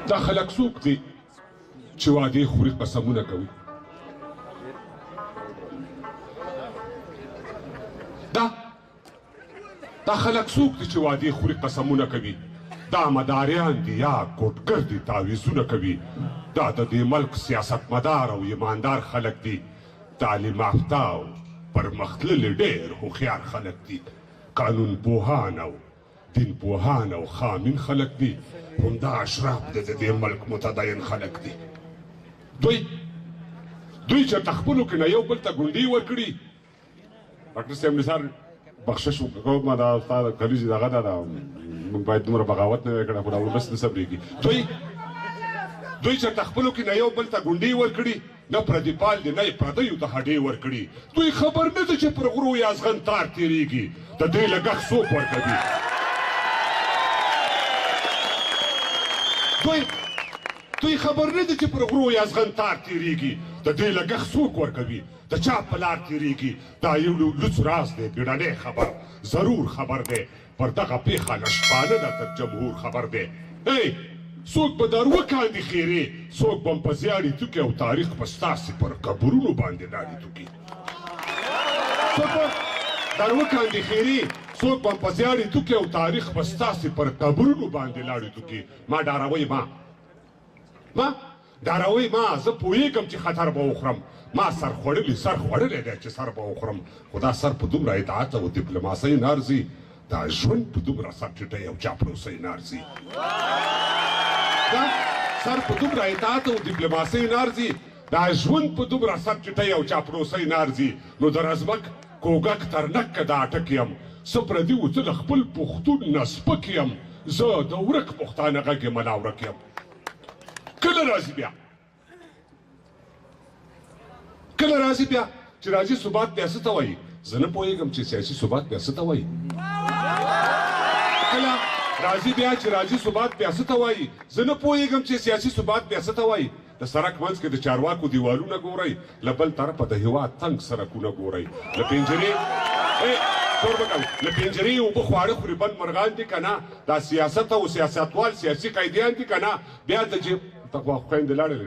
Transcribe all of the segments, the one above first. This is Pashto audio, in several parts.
دا خلک څوک دي چې وعدې خوري قسمونه کوي دا خلک څوک دي چې وعدې خوري قسمونه کوي دا مداریان دي یا کوټګر دي تعویضونه کوي دا د دې ملک سیاستمدار او ایماندار خلک دي تعلیم یافته او پرمختللي ډېر هوښیار خلک دي قانون پوهان او دین پوهان او خامین خلک دي همدا اشراف د دې ملک متدین خلک دي دوی چېرته خپلو کې نه یو بل ته ګونډې ورکړي ډاکټر صاحب نثار بخشش وکړو ما دا ستا د کلیزې دغه ده موږ باید دومره بغاوت نه وی کړی خو دا ولس نه صبرېږي دوی چېرته خپلو کې نه یو بل ته ګونډې ورکړي نه پردیپال دي نه یې پردیو ته هډې ورکړي دوی خبر نه ده چې پر غرو یا ازغن تار تېرېږي د دې لګښت څوک ورکوي دوی خبر نه ده چې پر غرو یا ازغن تار تېرېږي د دې لګښت څوک ورکوي د چا په لار تېرېږي دا یو لوڅ راز دی بیړنی خبر ضرور خبر دی پر دغه پېښه نه شپانه ده تر جمهور خبر دی څوک به داروه کاندي خیرې څوک به م په زیاړې توکي او تاریخ به ستاسې پر قبرونو باندې لاړې توکي څوک به داروه کاندي خیرې څوک به م په زیاړې توکي او تاریخ به ستاسې پر قبرونو باندې لاړې توکي ما ډاروئ ما زه پوهېږم چې خطر به وخورم ما سر خوړلی دی چې سر به وخورم خو دا سر په دومره اطاعت او ډیپلوماسۍ نه ارځي دا ژوند په دومره سرټیټۍ او چاپلوسۍ نه ارځي دا سر په دومره اطاعت او ډیپلوماسۍ نه ارځي دا ژوند په دومره سرټیټۍ او چاپلوسۍ نه ارځي نو د رزمک کوږک ترنک که دا اټک یم څه پردي و زه د خپل پښتون نه سپک یم زه د ورک پښتانه غږ یم ملا ورک یم کله راځي بیا چې راځي ثبات بیا څه ته وایي زه نه پوهېږم چې سیاسي ثبات بیا څه ته وایي کله راځي بیا چې راځي ثبات بیا څه ته وایي زه نه پوهېږم چې سیاسي ثبات بیا څه ته وایي د سړک منځ کې د چارواکو دیوالونه ګورئ له بل طرفه د هېواد تنګ سړکونه ګورئ له پنجرې اوبه خواړه خوري بند مرغان دي که نه دا سیاست او سیاستوال سیاسي قیدیان دي که نه بیا د خویندې لاړې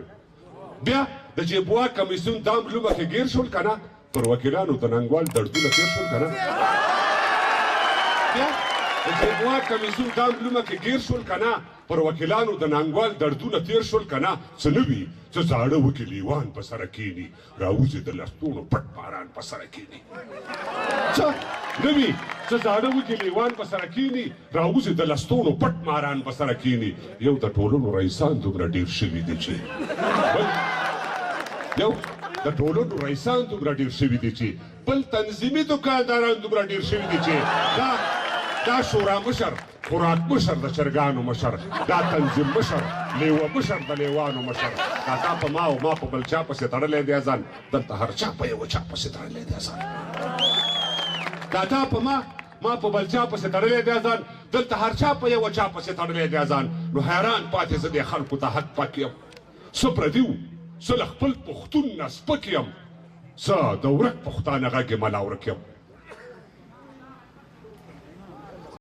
بیا د جیبوا کمیسیون دام لومه کې ګیر شول که نه پر وکیلانو د ننګوال دردونه تېر شول که نه بیا د جیبوا کمیسیون دام لومه کې ګیر شول که نه پر وکیلانو د ننګوال دردونه تېر شول که نه څه نه وي څه زاړه وکي لیوان په سره کښېني راوځي د لستوڼو پټ باران په سره کښېني څه نه وي څه زاړه وکي لیوان په سره کښېني راوځي د لستوڼو پټ ماران په سره کښېني یو د ټولنو رئیسان دومره ډېر شوي دي چې بل تنظیمي دکانداران دومره ډېر شوي دي چې دا شورا مشر خوراک مشر د چرګانو مشر دا تنظیم مشر لیوه مشر د لیوانو مشر دا تا په ما او ما په بل چا پسې تړلی دی ځان دلته هر چا په یوه چا پسې تړلی دی ځان دا تا په ما په بل چا پسې تړلی دی ځان دلته هر چا په یوه چا پسې تړلی دی ځان نو حیران پاتې زه دې خلکو ته حق پک یم څه پردي وو زه له خپل پښتون نه سپک یم زه د ورک پښتانه غږ یم ملا ورک یم